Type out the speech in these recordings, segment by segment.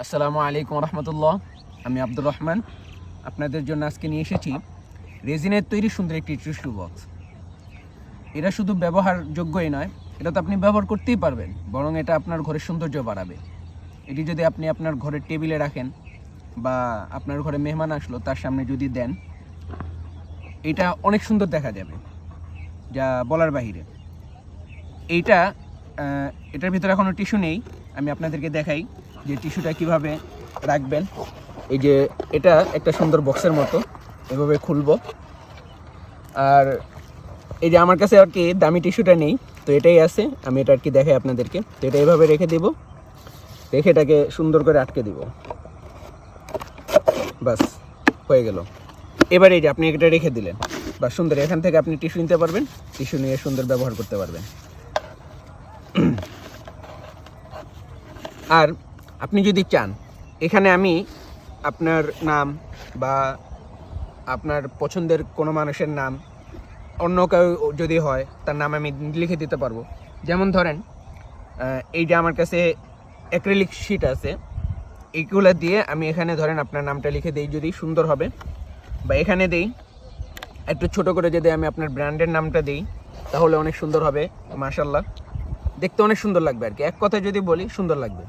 আসসালামু আলাইকুম রহমতুল্লাহ। আমি আব্দুর রহমান আপনাদের জন্য আজকে নিয়ে এসেছি রেজিনের তৈরি সুন্দর একটি টিস্যু বক্স। এটা শুধু ব্যবহারযোগ্যই নয়, এটা তো আপনি ব্যবহার করতেই পারবেন, বরং এটা আপনার ঘরের সৌন্দর্য বাড়াবে। এটি যদি আপনি আপনার ঘরের টেবিলে রাখেন বা আপনার ঘরে মেহমান আসলো তার সামনে যদি দেন, এটা অনেক সুন্দর দেখা যাবে, যা বলার বাহিরে। এটার ভিতরে এখনও টিস্যু নেই, আমি আপনাদেরকে দেখাই যে টিস্যুটা কিভাবে রাখবেন। এই যে এটা একটা সুন্দর বক্সের মতো, এভাবে খুলবো। আর এই যে আমার কাছে আর কি দামি টিস্যুটা নেই, তো এটাই আছে, আমি এটা আর কি দেখাই আপনাদেরকে। তো এটা এভাবে রেখে দিব, রেখে এটাকে সুন্দর করে আটকে দিব, বাস হয়ে গেল। এবার এই যে আপনি এটা রেখে দিলেন, বা সুন্দর, এখান থেকে আপনি টিস্যু নিতে পারবেন, টিস্যু নিয়ে সুন্দর ব্যবহার করতে পারবেন। আর আপনি যদি চান, এখানে আমি আপনার নাম বা আপনার পছন্দের কোনো মানুষের নাম, অন্য কেউ যদি হয় তার নাম আমি লিখে দিতে পারবো। যেমন ধরেন এই যে আমার কাছে অ্যাক্রিলিক শিট আছে, এইগুলো দিয়ে আমি এখানে ধরেন আপনার নামটা লিখে দিই, যদি সুন্দর হবে। বা এখানে দিই একটু ছোট করে, যদি আমি আপনার ব্র্যান্ডের নামটা দিই তাহলে অনেক সুন্দর হবে, মাশাআল্লাহ, দেখতে অনেক সুন্দর লাগবে আর কি। এক কথায় যদি বলি, সুন্দর লাগবে।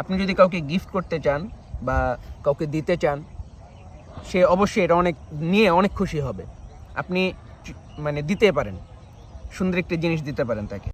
আপনি যদি কাউকে গিফট করতে চান বা কাউকে দিতে চান, সে অবশ্যই এটা অনেক খুশি হবে। আপনি মানে দিতে পারেন, সুন্দর একটা জিনিস দিতে পারেন তাকে।